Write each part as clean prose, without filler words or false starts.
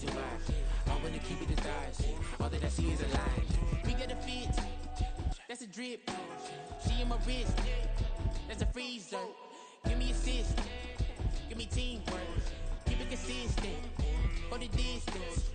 reason why. I wanna keep it in stars. All that I see is a lie. We got a fit. That's a drip. She in my wrist. That's a freezer. Give me assist. Give me teamwork. Keep it consistent. For the distance.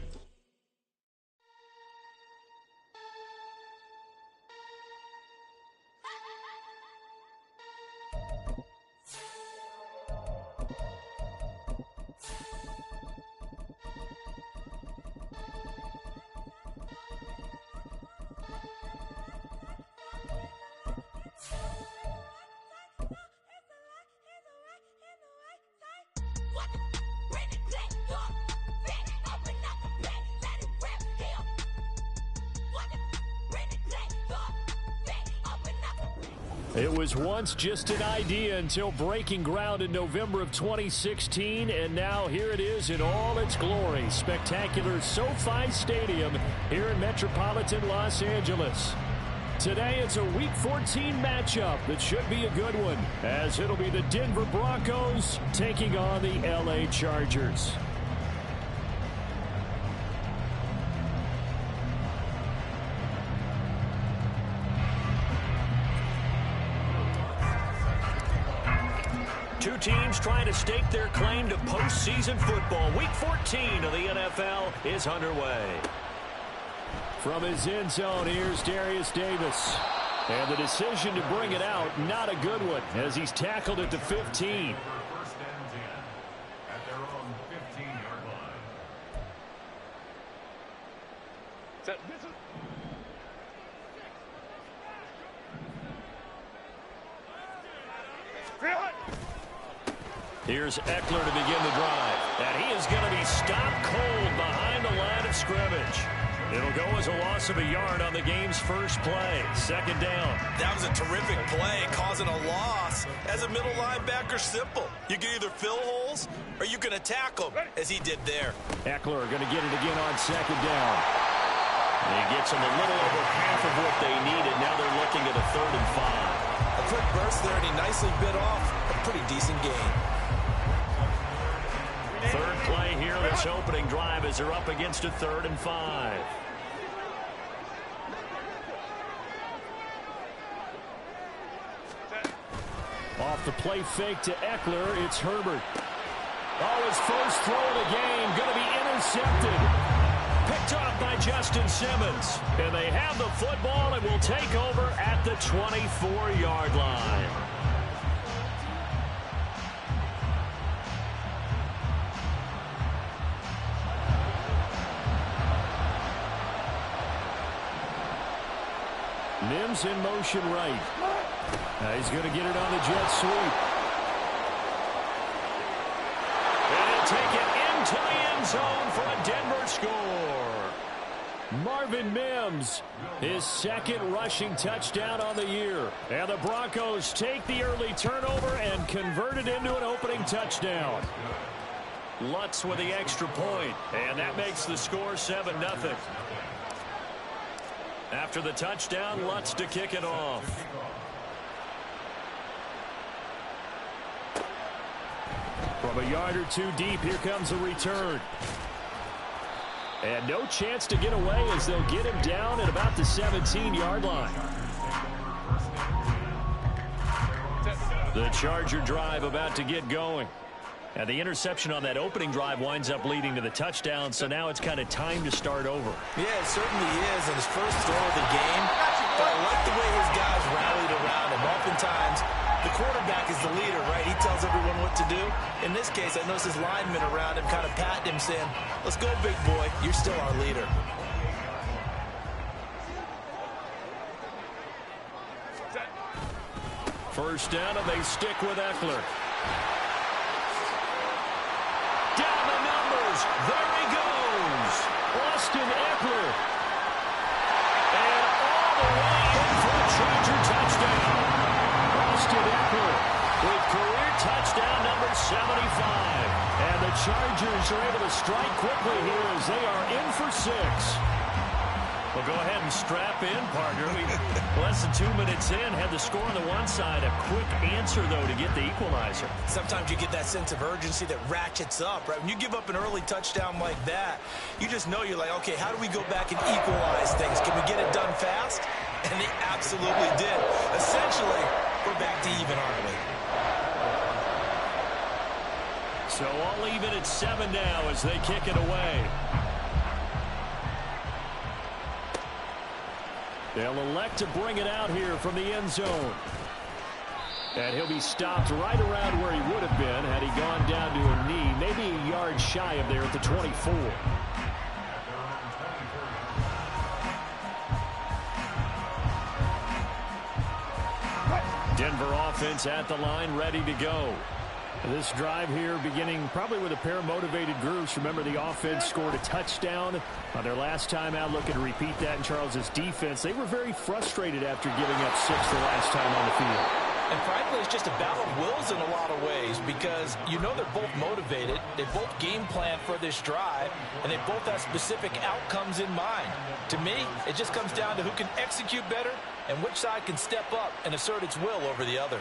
It was once just an idea until breaking ground in November of 2016, and now here it is in all its glory. Spectacular SoFi Stadium here in metropolitan Los Angeles. Today it's a Week 14 matchup that should be a good one, as it'll be the Denver Broncos taking on the LA Chargers. Two teams trying to stake their claim to postseason football. Week 14 of the NFL is underway. From his end zone, here's Darius Davis. And the decision to bring it out, not a good one, as he's tackled at the 15. First and 10 at their own 15-yard line. Here's Eckler to begin the drive. And he is going to be stopped cold behind the line of scrimmage. It'll go as a loss of a yard on the game's first play. Second down. That was a terrific play, causing a loss. As a middle linebacker, simple. You can either fill holes or you can attack them, as he did there. Eckler going to get it again on second down. And he gets them a little over half of what they needed. Now they're looking at a 3rd and 5. A quick burst there, and he nicely bit off a pretty decent gain. Third play here, this opening drive, as they're up against a 3rd and 5. Off the play fake to Eckler, it's Herbert. Oh, his first throw of the game, going to be intercepted. Picked off by Justin Simmons. And they have the football and will take over at the 24-yard line. Mims in motion right. He's going to get it on the jet sweep. And he'll take it into the end zone for a Denver score. Marvin Mims, his second rushing touchdown on the year. And the Broncos take the early turnover and convert it into an opening touchdown. Lutz with the extra point, and that makes the score 7-0. After the touchdown, Lutz to kick it off. From a yard or two deep, here comes a return. And no chance to get away as they'll get him down at about the 17-yard line. The Charger drive about to get going. And the interception on that opening drive winds up leading to the touchdown, so now it's kind of time to start over. Yeah, it certainly is, and his first throw of the game. But I like the way his guys rallied around him. Oftentimes, the quarterback is the leader, right? He tells everyone what to do. In this case, I noticed his linemen around him kind of patting him, saying, "Let's go, big boy. You're still our leader." First down, and they stick with Eckler. Down the numbers. There he goes. Austin Eckler. And all the way in for a Charger touchdown. Austin Eckler with career touchdown number 75. And the Chargers are able to strike quickly here as they are in for 6. Well, go ahead and strap in, partner. Less than 2 minutes in, had the score on the one side. A quick answer, though, to get the equalizer. Sometimes you get that sense of urgency that ratchets up, right? When you give up an early touchdown like that, you just know you're like, okay, how do we go back and equalize things? Can we get it done fast? And they absolutely did. Essentially, we're back to even, aren't we? So all even at 7 now as they kick it away. They'll elect to bring it out here from the end zone. And he'll be stopped right around where he would have been had he gone down to a knee, maybe a yard shy of there at the 24. Denver offense at the line, ready to go. This drive here beginning probably with a pair of motivated groups. Remember, the offense scored a touchdown on their last time out, looking to repeat that in Charles's defense. They were very frustrated after giving up 6 the last time on the field. And frankly, it's just a battle of wills in a lot of ways because you know they're both motivated. They both game plan for this drive, and they both have specific outcomes in mind. To me, it just comes down to who can execute better and which side can step up and assert its will over the other.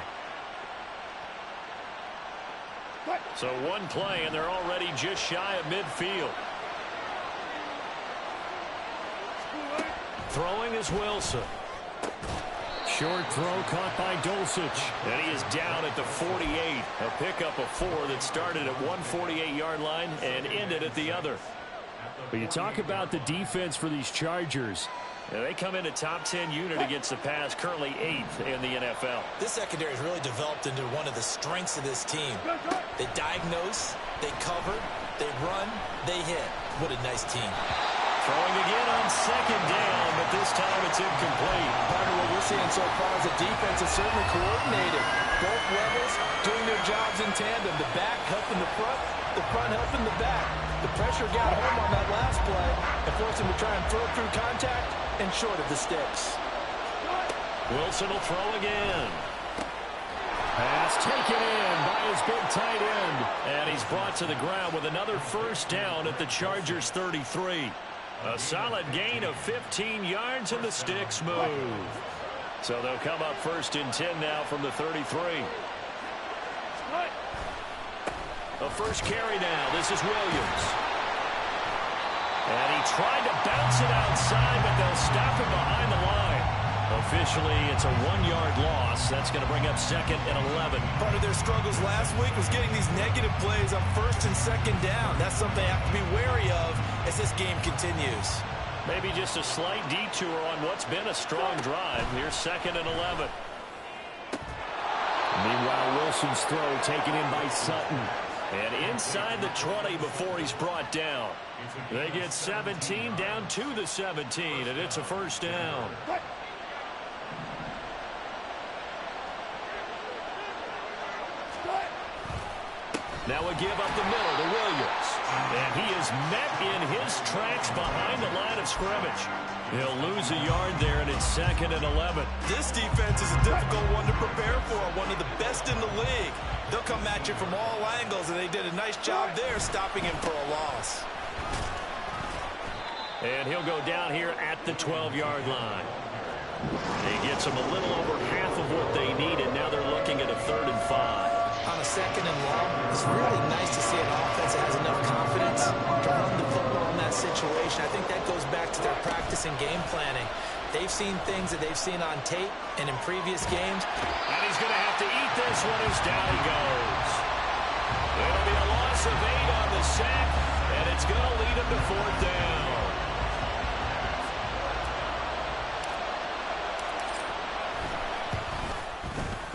So one play, and they're already just shy of midfield. Throwing is Wilson. Short throw caught by Dulcich. And he is down at the 48. A pickup of 4 that started at 148-yard line and ended at the other. But you talk about the defense for these Chargers. They come in a top 10 unit against the pass, currently 8th in the NFL. This secondary has really developed into one of the strengths of this team. They diagnose, they cover, they run, they hit. What a nice team. Throwing again on 2nd down, but this time it's incomplete. Part of what we're seeing so far is the defense is certainly coordinated. Both levels doing their jobs in tandem. The back helping the front helping the back. The pressure got home on that last play and forced him to try and throw through contact and short of the sticks. Wilson will throw again. Pass taken in by his big tight end. And he's brought to the ground with another first down at the Chargers 33. A solid gain of 15 yards and the sticks move. So they'll come up 1st and 10 now from the 33. The first carry now. This is Williams. And he tried to bounce it outside, but they'll stop him behind the line. Officially, it's a 1-yard loss. That's going to bring up 2nd and 11. Part of their struggles last week was getting these negative plays on 1st and 2nd down. That's something they have to be wary of as this game continues. Maybe just a slight detour on what's been a strong drive. Here's 2nd and 11. Meanwhile, Wilson's throw taken in by Sutton. And inside the 20 before he's brought down. They get 17 down to the 17, and it's a first down. Now a give up the middle to Williams. And he is met in his tracks behind the line of scrimmage. He'll lose a yard there, and it's 2nd and 11. This defense is a difficult one to prepare for, one of the best in the league. They'll come at you from all angles, and they did a nice job there stopping him for a loss. And he'll go down here at the 12-yard line. He gets them a little over half of what they needed. Now they're looking at a 3rd and 5. On a 2nd and long, it's really nice to see an offense that has enough confidence to run the football in that situation. I think that goes back to their practice and game planning. They've seen things that they've seen on tape and in previous games. And he's going to have to eat this one as down he goes. It'll be a loss of 8 on the sack, and it's going to lead him to 4th down.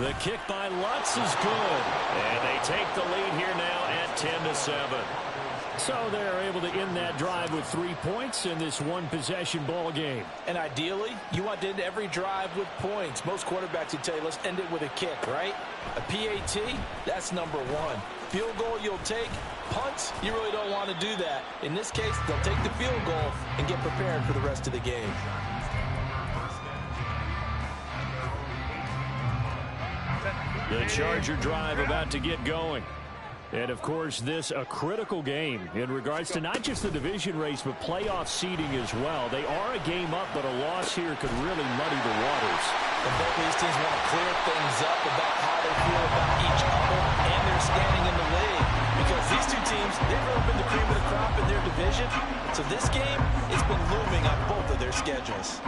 The kick by Lutz is good. And they take the lead here now at 10-7. So they're able to end that drive with 3 points in this one-possession ball game. And ideally, you want to end every drive with points. Most quarterbacks would tell you, let's end it with a kick, right? A PAT, that's number 1. Field goal you'll take. Punts, you really don't want to do that. In this case, they'll take the field goal and get prepared for the rest of the game. The Charger drive about to get going. And, of course, this a critical game in regards to not just the division race, but playoff seeding as well. They are a game up, but a loss here could really muddy the waters. And both of these teams want to clear things up about how they feel about each other and their standing in the league. Because these two teams, they've really been the cream of the crop in their division. So this game, it's been looming on both of their schedules.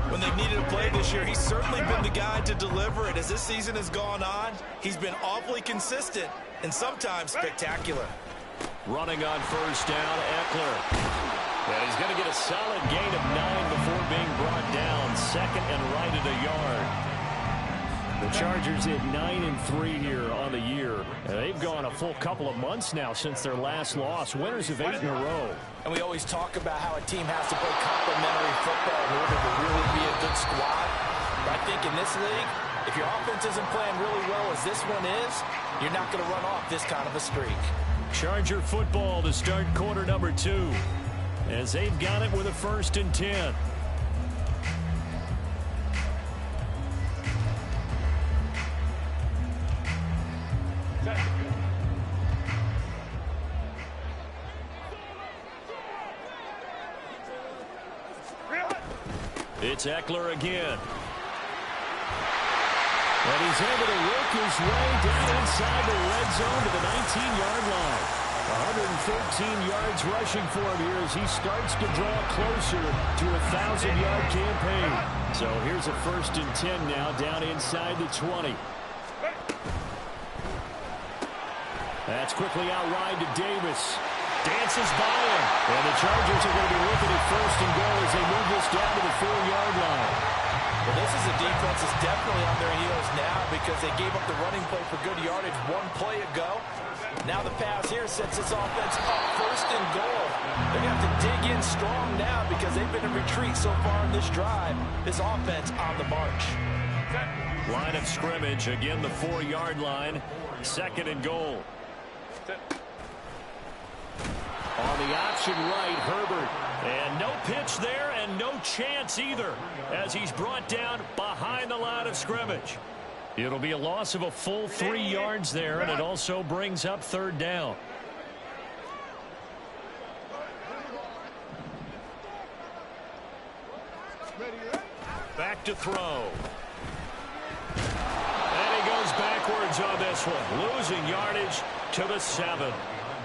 When they've needed a play this year, he's certainly been the guy to deliver it. As this season has gone on, he's been awfully consistent and sometimes spectacular. Running on first down, Eckler. And he's going to get a solid gain of 9 before being brought down. Second and right at a yard. The Chargers at 9-3 here on the year. And they've gone a full couple of months now since their last loss. Winners of 8 in a row. And we always talk about how a team has to play complementary football in order to really be a good squad. But I think in this league, if your offense isn't playing really well as this one is, you're not going to run off this kind of a streak. Charger football to start quarter number 2. As they've got it with a 1st and 10. It's Eckler again. And he's able to work his way down inside the red zone to the 19-yard line. 113 yards rushing for him here as he starts to draw closer to a 1,000-yard campaign. So here's a 1st and 10 now down inside the 20. That's quickly out wide to Davis. Dances by him. And the Chargers are going to be looking at 1st and goal as they move this down to the 4-yard line. Well, this is a defense that's definitely on their heels now because they gave up the running play for good yardage one play ago. Now the pass here sets this offense up 1st and goal. They're going to have to dig in strong now because they've been in retreat so far in this drive. This offense on the march. Line of scrimmage, again the 4-yard line. 2nd and goal. On the option right, Herbert. And no pitch there and no chance either as he's brought down behind the line of scrimmage. It'll be a loss of a full 3 yards there, and it also brings up 3rd down. Back to throw. And he goes backwards on this one, losing yardage to the 7.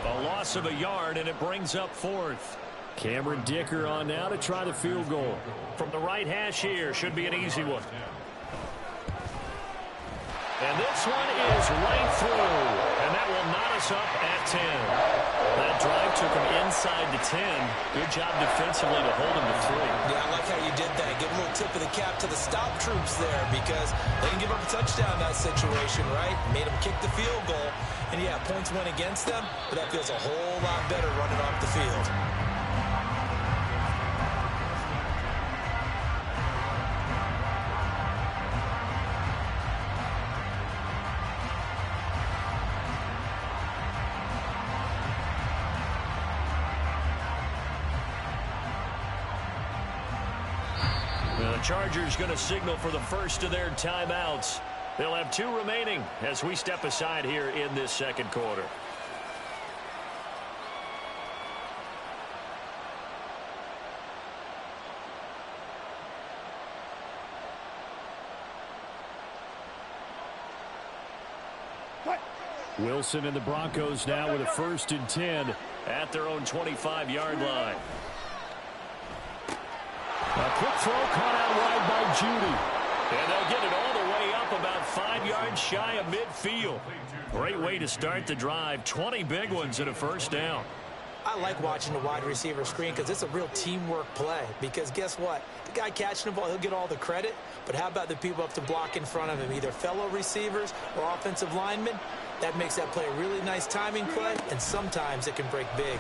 A loss of a yard, and it brings up 4th. Cameron Dicker on now to try the field goal. From the right hash here, should be an easy one. And this one is right through, and that will knot us up at 10. That drive took him inside the 10. Good job defensively to hold him to 3. Yeah, I like how you did that. Give a little tip of the cap to the stop troops there because they didn't give up a touchdown in that situation, right? Made them kick the field goal. And, yeah, points went against them, but that feels a whole lot better running off the field. The Chargers going to signal for the first of their timeouts. They'll have 2 remaining as we step aside here in this 2nd quarter. Wilson and the Broncos now with a 1st and 10 at their own 25-yard line. A quick throw caught out wide by Judy. And they'll get it all the way up about 5 yards shy of midfield. Great way to start the drive. 20 big ones and a 1st down. I like watching the wide receiver screen because it's a real teamwork play. Because guess what? The guy catching the ball, he'll get all the credit. But how about the people up to block in front of him? Either fellow receivers or offensive linemen. That makes that play a really nice timing play. And sometimes it can break big.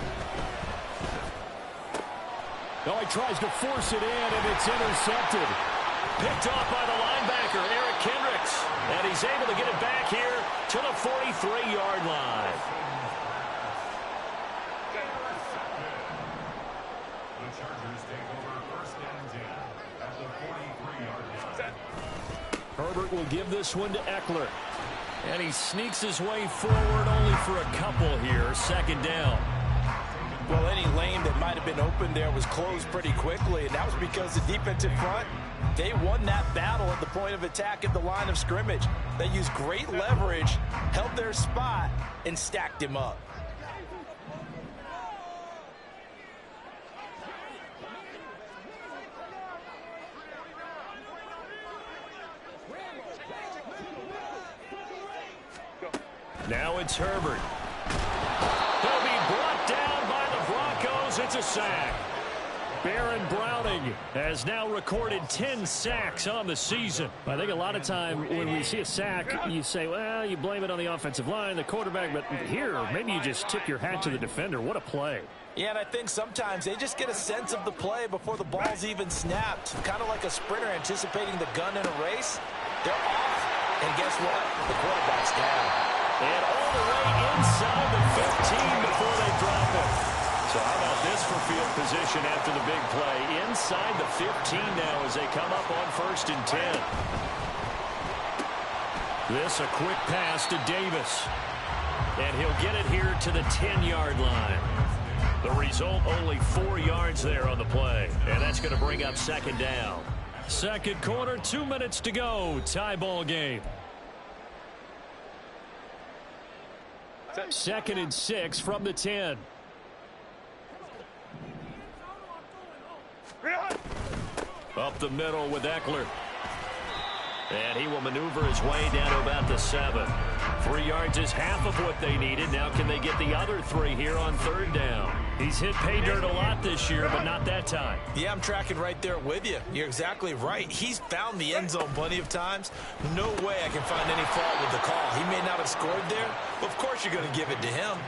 No, he tries to force it in, and it's intercepted. Picked off by the linebacker, Eric Kendricks. And he's able to get it back here to the 43-yard line. The Chargers take over 1st and 10 at the 43-yard line. Herbert will give this one to Eckler. And he sneaks his way forward only for a couple here. Second down. Well, any lane that might have been open there was closed pretty quickly, and that was because the defensive front, they won that battle at the point of attack at the line of scrimmage. They used great leverage, held their spot, and stacked him up. Now it's Herbert. He'll be brought down by the Broncos. It's a sack. Baron Browning has now recorded 10 sacks on the season. I think a lot of time when we see a sack, you say, well, you blame it on the offensive line, the quarterback, but here, maybe you just tip your hat to the defender. What a play. Yeah, and I think sometimes they just get a sense of the play before the ball's even snapped. Kind of like a sprinter anticipating the gun in a race. They're off, and guess what? The quarterback's down. And all the way inside the 15 before they drop it. So how about this for field position after the big play? Inside the 15 now as they come up on 1st and 10. This a quick pass to Davis. And he'll get it here to the 10-yard line. The result, only 4 yards there on the play. And that's going to bring up second down. Second quarter, 2 minutes to go. Tie ball game. 2nd and 6 from the 10. Up the middle with Eckler. And he will maneuver his way down to about the 7. 3 yards is half of what they needed. Now can they get the other 3 here on 3rd down? He's hit pay dirt a lot this year, but not that time. Yeah, I'm tracking right there with you. You're exactly right. He's found the end zone plenty of times. No way I can find any fault with the call. He may not have scored there, but of course you're going to give it to him.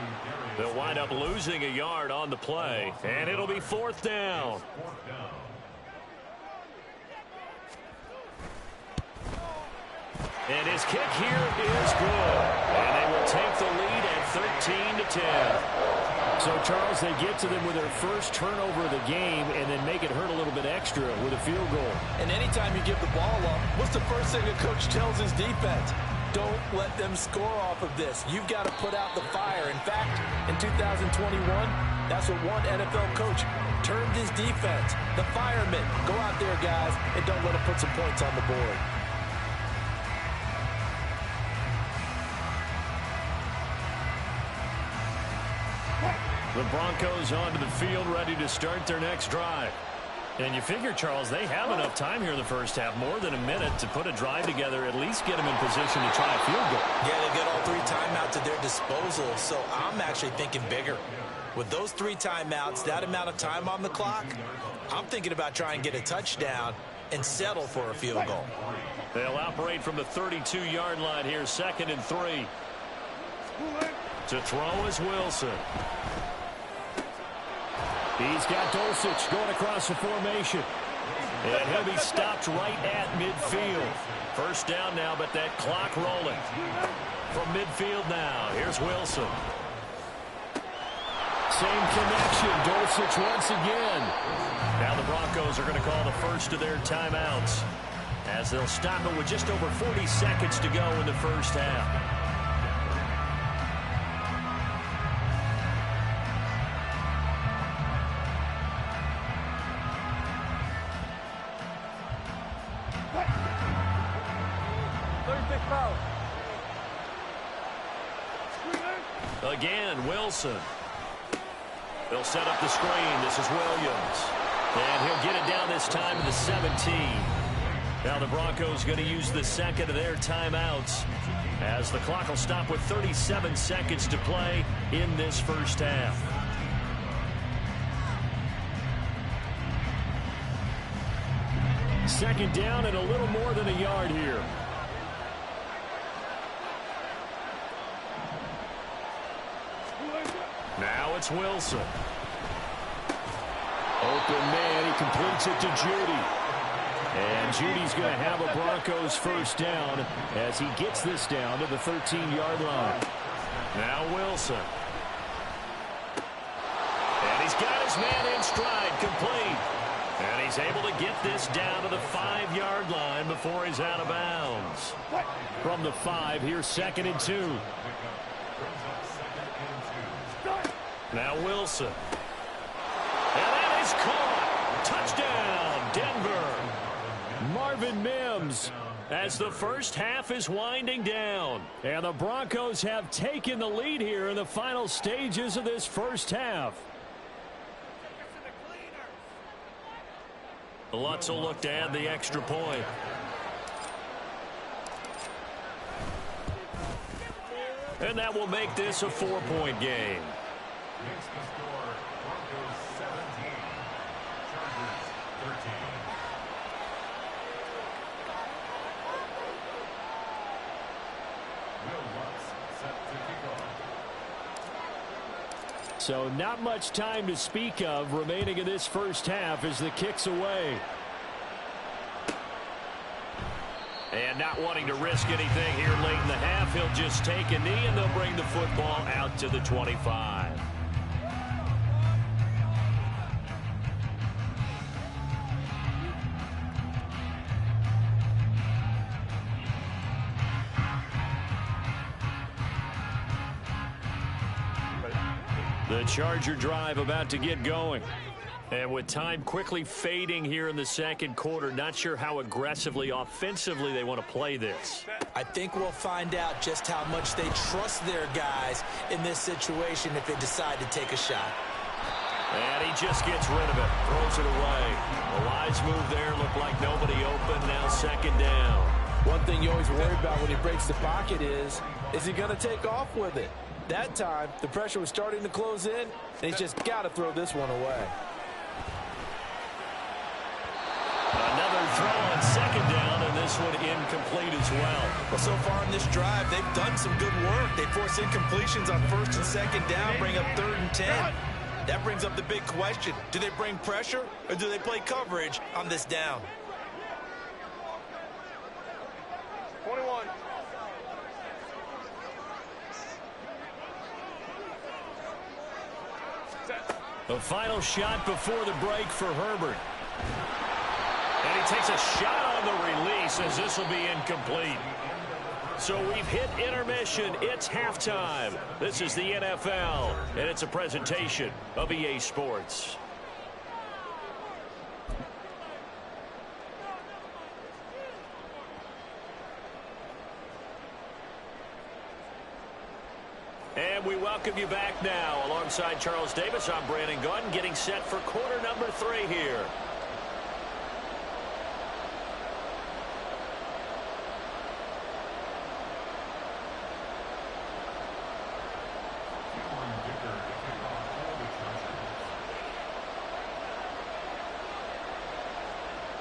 They'll wind up losing a yard on the play, and it'll be 4th down. And his kick here is good. And they will take the lead at 13-10. So, Charles, they get to them with their first turnover of the game and then make it hurt a little bit extra with a field goal. And anytime you give the ball up, what's the first thing a coach tells his defense? Don't let them score off of this. You've got to put out the fire. In fact, in 2021, that's what one NFL coach termed his defense. The firemen. Go out there, guys, and don't let them put some points on the board. The Broncos onto the field, ready to start their next drive. And you figure, Charles, they have enough time here in the first half, more than a minute, to put a drive together, at least get them in position to try a field goal. Yeah, they've got all 3 timeouts at their disposal, so I'm actually thinking bigger. With those 3 timeouts, that amount of time on the clock, I'm thinking about trying to get a touchdown and settle for a field goal. They'll operate from the 32-yard line here, 2nd and 3. To throw is Wilson. He's got Dulcich going across the formation. And he'll be stopped right at midfield. First down now, but that clock rolling. From midfield now, here's Wilson. Same connection, Dulcich once again. Now the Broncos are going to call the first of their timeouts, as they'll stop it with just over 40 seconds to go in the first half. Again, Wilson. They'll set up the screen. This is Williams. And he'll get it down this time to the 17. Now the Broncos going to use the second of their timeouts, as the clock will stop with 37 seconds to play in this first half. Second down and a little more than a yard here. Now it's Wilson. Open man, he completes it to Judy. And Judy's going to have a Broncos first down as he gets this down to the 13-yard line. Now Wilson. And he's got his man in stride, complete. And he's able to get this down to the 5-yard line before he's out of bounds. From the 5, here's 2nd and 2. Now Wilson. And that is caught. Touchdown, Denver. Marvin Mims, as the first half is winding down. And the Broncos have taken the lead here in the final stages of this first half. Lutz will look to add the extra point. And that will make this a 4-point game. Makes the score Broncos 17, Chargers 13. Will Lutz set to kick off. So not much time to speak of remaining in this first half as the kick's away. And not wanting to risk anything here late in the half, he'll just take a knee and they'll bring the football out to the 25. The Charger drive about to get going. And with time quickly fading here in the second quarter, not sure how aggressively, offensively they want to play this. I think we'll find out just how much they trust their guys in this situation if they decide to take a shot. And he just gets rid of it, throws it away. A wise move there, looked like nobody open, now 2nd down. One thing you always worry about when he breaks the pocket is he going to take off with it? That time, the pressure was starting to close in, and he's just got to throw this one away. Another throw on 2nd down, and this one incomplete as well. Well, so far in this drive, they've done some good work. They force incompletions on 1st and 2nd down, bring up 3rd and 10. That brings up the big question. Do they bring pressure, or do they play coverage on this down? 21. The final shot before the break for Herbert. And he takes a shot on the release as this will be incomplete. So we've hit intermission. It's halftime. This is the NFL, and it's a presentation of EA Sports. And we welcome you back now. Alongside Charles Davis, I'm Brandon Gunn, getting set for quarter number 3 here.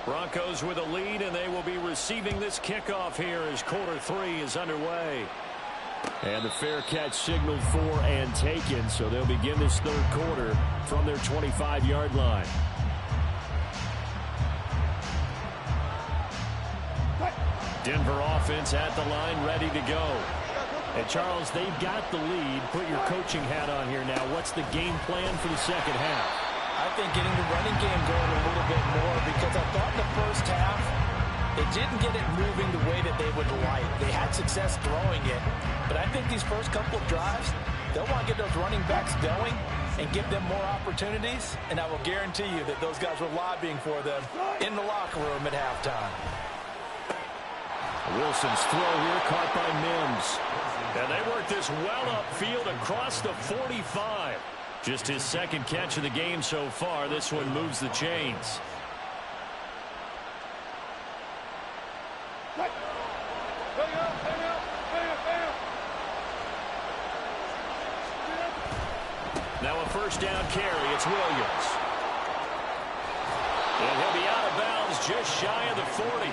Broncos with a lead, and they will be receiving this kickoff here as quarter 3 is underway. And the fair catch signaled for and taken, so they'll begin this 3rd quarter from their 25-yard line. Denver offense at the line, ready to go. And Charles, they've got the lead. Put your coaching hat on here now. What's the game plan for the second half? I think getting the running game going a little bit more, because I thought in the first half they didn't get it moving the way that they would like. They had success throwing it, but I think these first couple of drives, they'll want to get those running backs going and give them more opportunities, and I will guarantee you that those guys were lobbying for them in the locker room at halftime. Wilson's throw here caught by Mims. And they work this well upfield across the 45. Just his 2nd catch of the game so far. This one moves the chains. Now a 1st down carry. It's Williams. And he'll be out of bounds just shy of the 40.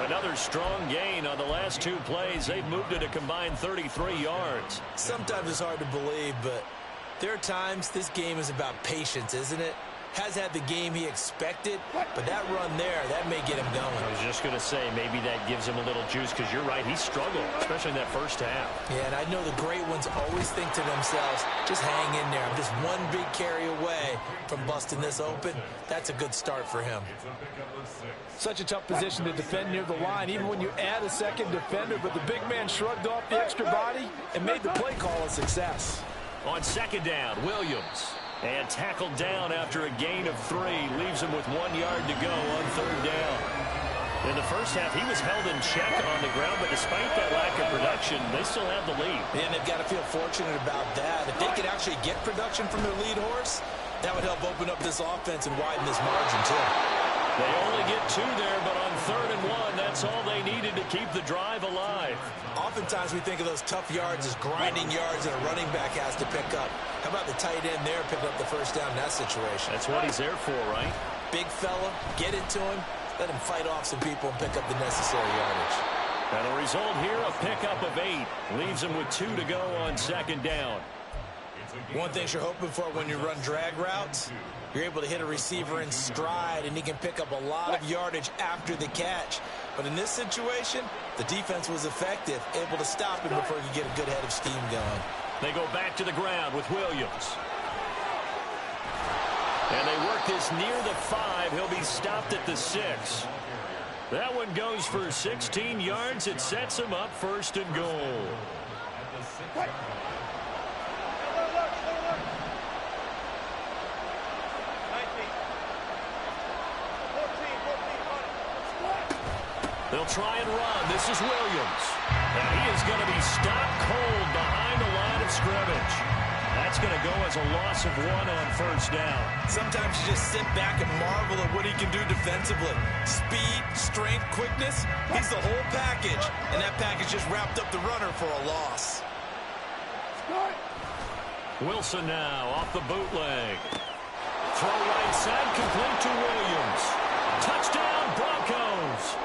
Another strong gain on the last 2 plays. They've moved it a combined 33 yards. Sometimes it's hard to believe, but there are times this game is about patience, isn't it? has had the game he expected, but that run there, that may get him going. I was just going to say, maybe that gives him a little juice, because you're right, he struggled, especially in that first half. Yeah, and I know the great ones always think to themselves, just hang in there. I'm just one big carry away from busting this open. That's a good start for him. Such a tough position to defend near the line, even when you add a second defender, but the big man shrugged off the extra body and made the play call a success. On second down, Williams. And tackled down after a gain of 3. Leaves him with 1 yard to go on third down. In the first half, he was held in check on the ground, but despite that lack of production, they still have the lead. And they've got to feel fortunate about that. If they could actually get production from their lead horse, that would help open up this offense and widen this margin, too. They only get 2 there, but on 3rd and 1, that's all they needed to keep the drive alive. Oftentimes we think of those tough yards as grinding yards that a running back has to pick up. How about the tight end there picking up the first down in that situation? That's what he's there for, right? Big fella, get it to him, let him fight off some people and pick up the necessary yardage. And the result here, a pickup of 8. Leaves him with 2 to go on second down. One thing you're hoping for when you run drag routes, you're able to hit a receiver in stride, and he can pick up a lot of yardage after the catch. But in this situation, the defense was effective, able to stop him before he could get a good head of steam going. They go back to the ground with Williams. And they work this near the 5. He'll be stopped at the 6. That one goes for 16 yards. It sets him up 1st and goal. They'll try and run. This is Williams. And he is going to be stopped cold behind the line of scrimmage. That's going to go as a loss of 1 on 1st down. Sometimes you just sit back and marvel at what he can do defensively. Speed, strength, quickness. He's the whole package. And that package just wrapped up the runner for a loss. Wilson now off the bootleg. Throw right side, complete to Williams. Touchdown, Broncos.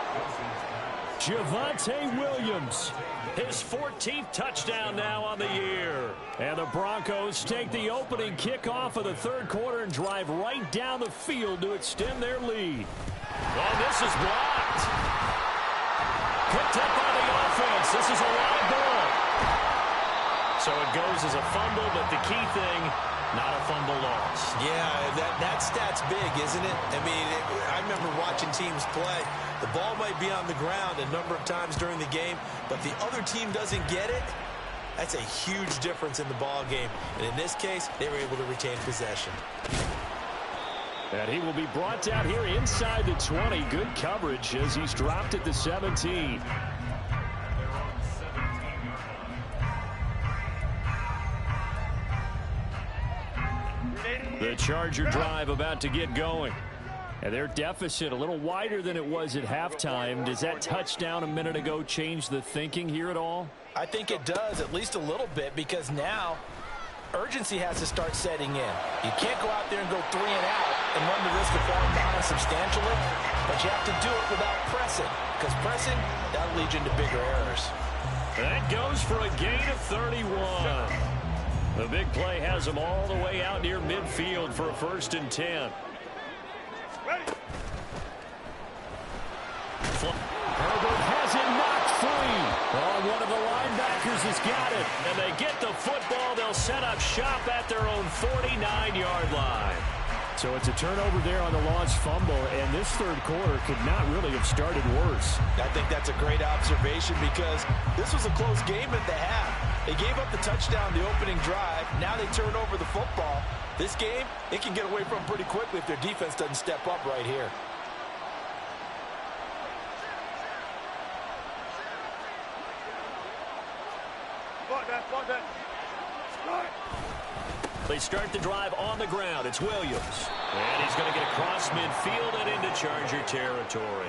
Javonte Williams, his 14th touchdown now on the year. And the Broncos take the opening kickoff of the 3rd quarter and drive right down the field to extend their lead. Oh, this is blocked. Picked up by the offense. This is a live ball. So it goes as a fumble, but the key thing, not a fumble loss. Yeah, that stat's big, isn't it? I mean, I remember watching teams play. The ball might be on the ground a number of times during the game, but the other team doesn't get it. That's a huge difference in the ball game. And in this case, they were able to retain possession. And he will be brought down here inside the 20. Good coverage as he's dropped at the 17. The Charger drive about to get going. And their deficit a little wider than it was at halftime. Does that touchdown a minute ago change the thinking here at all? I think it does, at least a little bit, because now urgency has to start setting in. You can't go out there and go 3 and out and run the risk of falling behind substantially, but you have to do it without pressing, because pressing, that'll lead you into bigger errors. That goes for a gain of 31. The big play has them all the way out near midfield for a 1st and 10. Herbert has it knocked free. Oh, one of the linebackers has got it. And they get the football. They'll set up shop at their own 49-yard line. So it's a turnover there on the lost fumble, and this 3rd quarter could not really have started worse. I think that's a great observation because this was a close game at the half. They gave up the touchdown the opening drive. Now they turn over the football. This game, it can get away from them pretty quickly if their defense doesn't step up right here. They start the drive on the ground. It's Williams. And he's going to get across midfield and into Charger territory.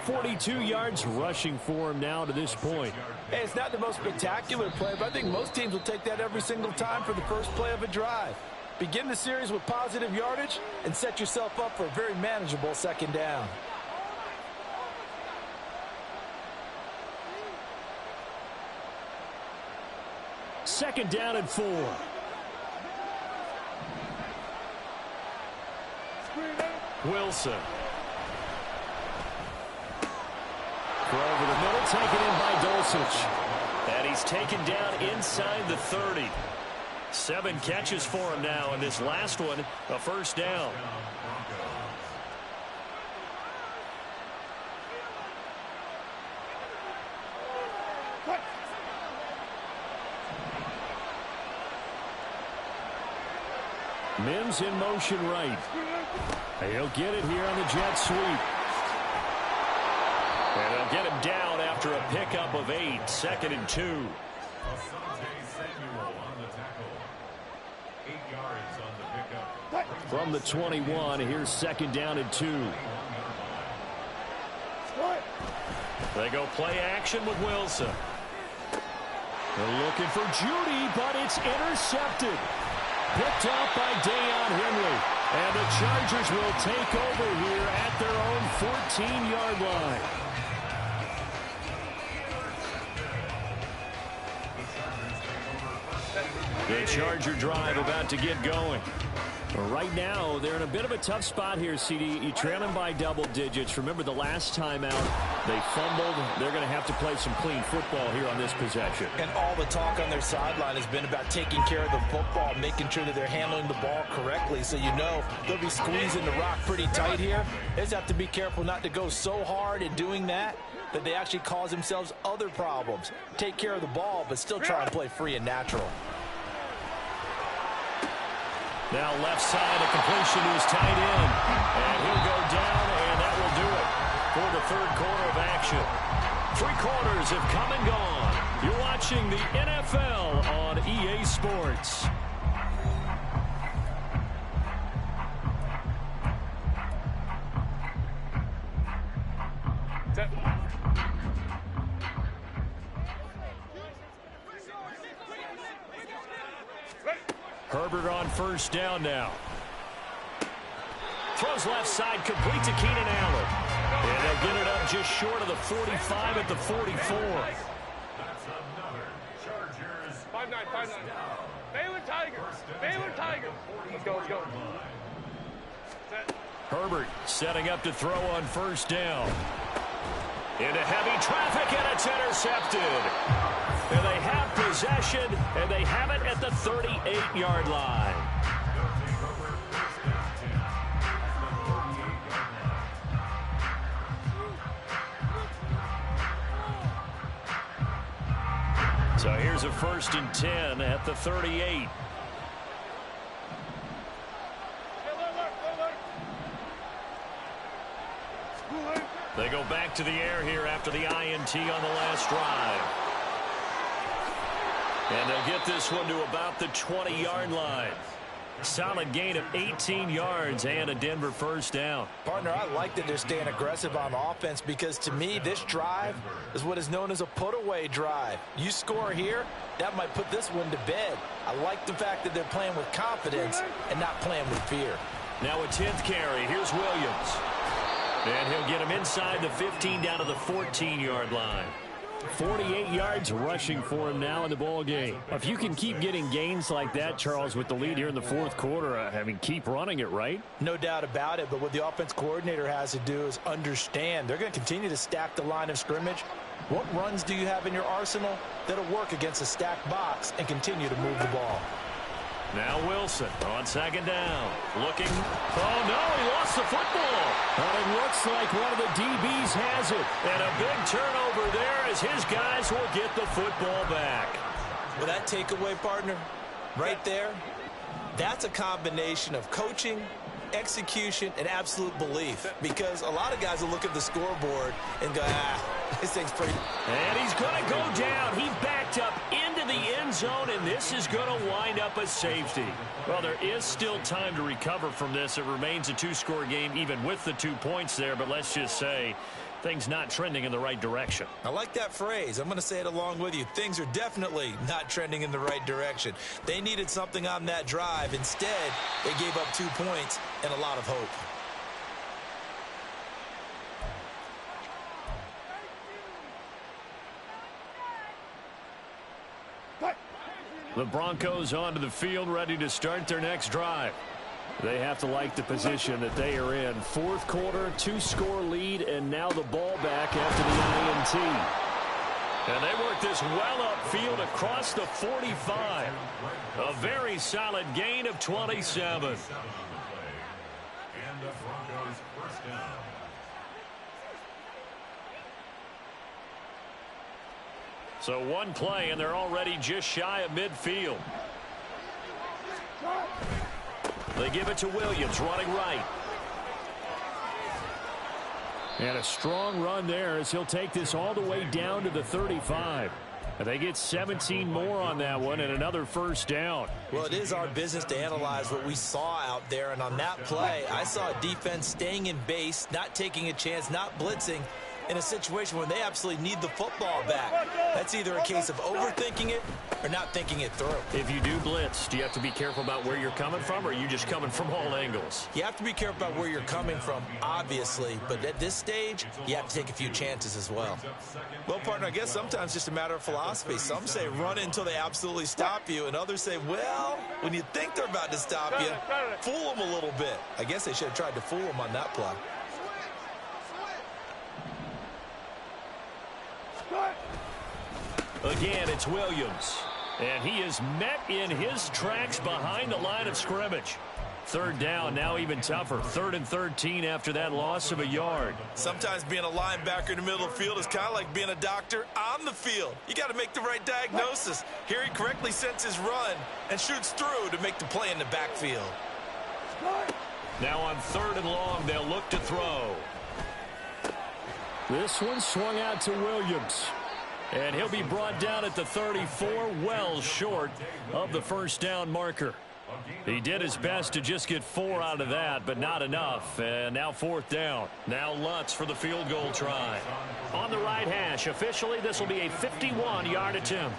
42 yards rushing for him now to this point. Hey, it's not the most spectacular play, but I think most teams will take that every single time for the first play of a drive. Begin the series with positive yardage and set yourself up for a very manageable 2nd down. Second down and 4. Wilson. Throw over the middle, taken in by Dulcich. And he's taken down inside the 30. 7 catches for him now, and this last one, a first down. Mims in motion right. He'll get it here on the jet sweep. And they'll get him down after a pickup of 8, 2nd and 2. Asante Samuel on the tackle. 8 yards on the pickup. From the 21, here's 2nd down and 2. They go play action with Wilson. They're looking for Judy, but it's intercepted. Picked up by Deion Henry. And the Chargers will take over here at their own 14-yard line. The Charger drive about to get going. Right now, they're in a bit of a tough spot here, CD. You trail them by double digits. Remember the last time out, they fumbled. They're going to have to play some clean football here on this possession. And all the talk on their sideline has been about taking care of the football, making sure that they're handling the ball correctly. So you know they'll be squeezing the rock pretty tight here. They just have to be careful not to go so hard in doing that they actually cause themselves other problems. Take care of the ball, but still try and play free and natural. Now left side, a completion to his tight end. And he'll go down, and that will do it for the 3rd quarter of action. 3 quarters have come and gone. You're watching the NFL on EA Sports. Herbert on 1st down now. Throws left side, complete to Keenan Allen. And they'll get it up just short of the 45 at the 44. That's another Chargers. 5-9. Baylor Tigers. Baylor Tigers. Let's go. Set. Herbert setting up to throw on 1st down. Into heavy traffic, and it's intercepted. And they have possession, and they have it at the 38-yard line. So here's a 1st and 10 at the 38. They go back to the air here after the INT on the last drive. And they'll get this one to about the 20-yard line. Solid gain of 18 yards and a Denver 1st down. Partner, I like that they're staying aggressive on offense because to me, this drive is what is known as a put-away drive. You score here, that might put this one to bed. I like the fact that they're playing with confidence and not playing with fear. Now a 10th carry. Here's Williams. And he'll get him inside the 15 down to the 14-yard line. 48 yards rushing for him now in the ball game. If you can keep getting gains like that, Charles, with the lead here in the 4th quarter, I mean, keep running it, right? No doubt about it, but what the offense coordinator has to do is understand they're going to continue to stack the line of scrimmage. What runs do you have in your arsenal that'll work against a stacked box and continue to move the ball? Now Wilson on 2nd down. Looking. Oh, no, he lost the football. But it looks like one of the DBs has it. And a big turnover there as his guys will get the football back. Well, that takeaway, partner, right there, that's a combination of coaching, execution, and absolute belief. Because a lot of guys will look at the scoreboard and go, this thing's pretty. And he's going to go down. He backed up into the end zone, and this is going to wind up a safety. Well, there is still time to recover from this. It remains a 2-score game, even with the 2 points there. But let's just say things not trending in the right direction. I like that phrase. I'm going to say it along with you. Things are definitely not trending in the right direction. They needed something on that drive. Instead, they gave up 2 points and a lot of hope. The Broncos onto the field, ready to start their next drive. They have to like the position that they are in. Fourth quarter, 2-score lead, and now the ball back after the INT. And they work this well upfield across the 45. A very solid gain of 27. And the Broncos first down. So one play, and they're already just shy of midfield. They give it to Williams, running right. And a strong run there as he'll take this all the way down to the 35. And they get 17 more on that one and another first down. Well, it is our business to analyze what we saw out there. And on that play, I saw a defense staying in base, not taking a chance, not blitzing in a situation where they absolutely need the football back. That's either a case of overthinking it or not thinking it through. If you do blitz, do you have to be careful about where you're coming from, or are you just coming from all angles? You have to be careful about where you're coming from, obviously, but at this stage, you have to take a few chances as well. Well, partner, I guess sometimes it's just a matter of philosophy. Some say run until they absolutely stop you, and others say, well, when you think they're about to stop you, fool them a little bit. I guess they should have tried to fool them on that play. Again, it's Williams. And he is met in his tracks behind the line of scrimmage. Third down, now even tougher. 3rd and 13 after that loss of a yard. Sometimes being a linebacker in the middle of the field is kind of like being a doctor on the field. You got to make the right diagnosis. Here he correctly senses run and shoots through to make the play in the backfield. Now on 3rd and long, they'll look to throw. This one swung out to Williams. And he'll be brought down at the 34, well short of the first down marker. He did his best to just get 4 out of that, but not enough. And now 4th down. Now Lutz for the field goal try. On the right hash, officially this will be a 51-yard attempt.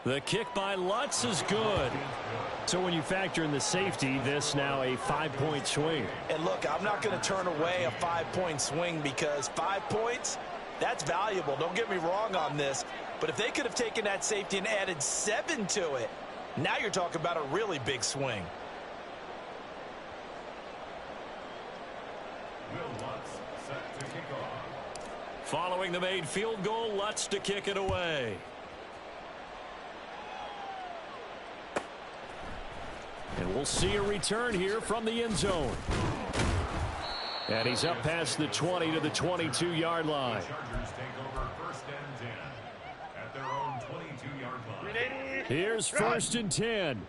The kick by Lutz is good. So when you factor in the safety, this now a 5-point swing. And look, I'm not going to turn away a 5-point swing because 5 points, that's valuable. Don't get me wrong on this. But if they could have taken that safety and added 7 to it, now you're talking about a really big swing. Will Lutz set to kick off. Following the made field goal, Lutz to kick it away. And we'll see a return here from the end zone. And he's up past the 20 to the 22-yard line. The Chargers take over 1st and 10 at their own 22-yard line. Here's 1st and 10.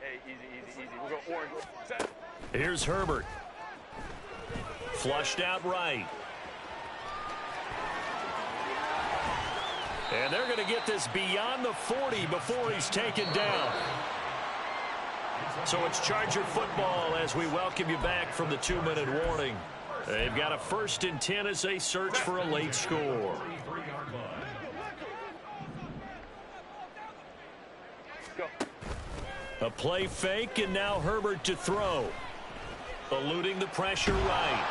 Hey, easy. We're going orange. Set. Here's Herbert. Flushed out right. And they're going to get this beyond the 40 before he's taken down. So it's Charger football as we welcome you back from the 2-minute warning. They've got a 1st and 10 as they search for a late score. A play fake, and now Herbert to throw. Eluding the pressure right.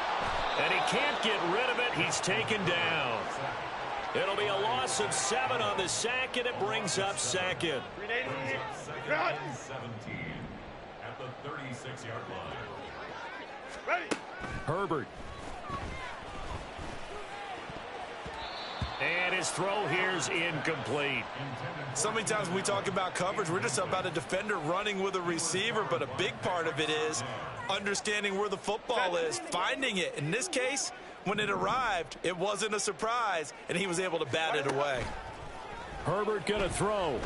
And he can't get rid of it. He's taken down. It'll be a loss of 7 on the sack, and it brings up 2nd. 2nd and 17 at the 36-yard line. Ready. Herbert. And his throw here's incomplete. So many times when we talk about coverage, we're just about a defender running with a receiver, but a big part of it is understanding where the football is, finding it. In this case, when it arrived, it wasn't a surprise, and he was able to bat it away. Herbert going to throw.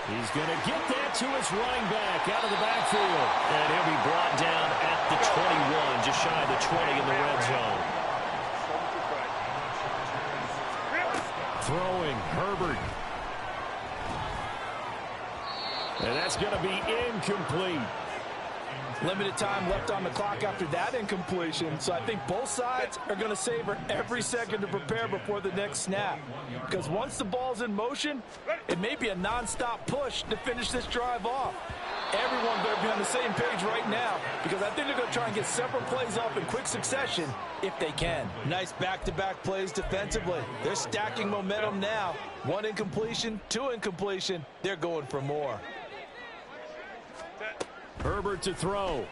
He's going to get that to his running back out of the backfield. And he'll be brought down at the 21, just shy of the 20 in the red zone. Throwing, Herbert. And that's going to be incomplete. Limited time left on the clock after that incompletion, so I think both sides are going to savor every second to prepare before the next snap. Because once the ball's in motion, it may be a non-stop push to finish this drive off. Everyone better be on the same page right now, because I think they're going to try and get several plays off in quick succession if they can. Nice back-to-back plays defensively. They're stacking momentum now. 1 incompletion, 2 incompletion. They're going for more. Herbert to throw.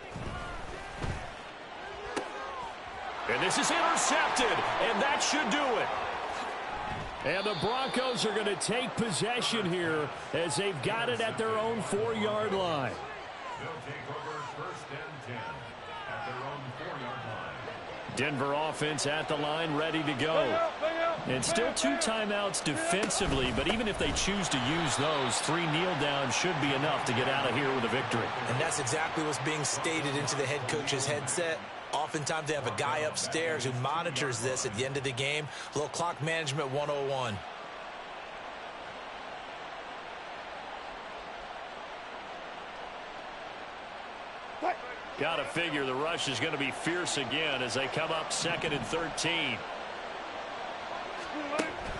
And this is intercepted, and that should do it. And the Broncos are going to take possession here as they've got it at their own 4-yard line. They'll take over 1st and 10 at their own 4-yard line. Denver offense at the line, ready to go. And still 2 timeouts defensively, but even if they choose to use those, 3 kneel downs should be enough to get out of here with a victory. And that's exactly what's being stated into the head coach's headset. Oftentimes they have a guy upstairs who monitors this at the end of the game. A little clock management 101. Got to figure the rush is going to be fierce again as they come up 2nd and 13.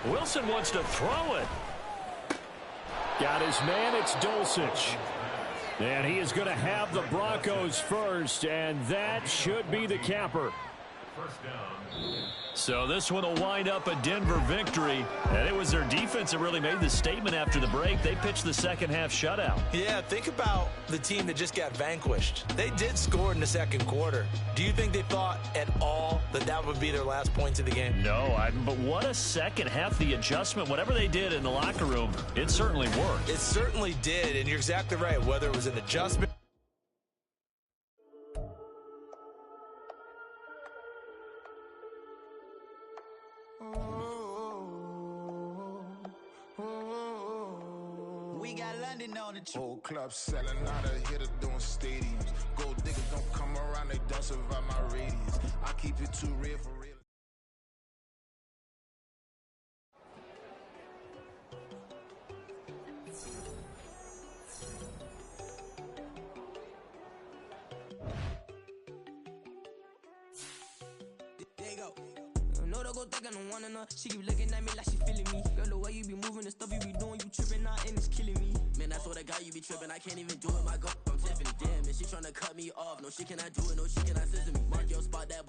Wilson wants to throw it. Got his man, it's Dulcich. And he is going to have the Broncos first, and that should be the capper. So this one will wind up a Denver victory, and it was their defense that really made the statement after the break. They pitched the second-half shutout. Yeah, think about the team that just got vanquished. They did score in the 2nd quarter. Do you think they thought at all that that would be their last points of the game? No, but what a second half. The adjustment, whatever they did in the locker room, it certainly worked. It certainly did, and you're exactly right. Whether it was an adjustment, Whole club selling out of hitter doing stadiums. Gold diggers don't come around, they don't survive my radius. I keep it too real for real. There you go. No, don't go think I don't wanna know. She keep looking at me like she feeling me. Girl, the way you be moving, the stuff you be doing, you tripping out and it's killing me. Man, I swear to God, you be tripping. I can't even do it. My girl, I'm Tiffany. Damn, and she tryna cut me off. No, she cannot do it. No, she cannot scissor me. Mark your spot, that boy.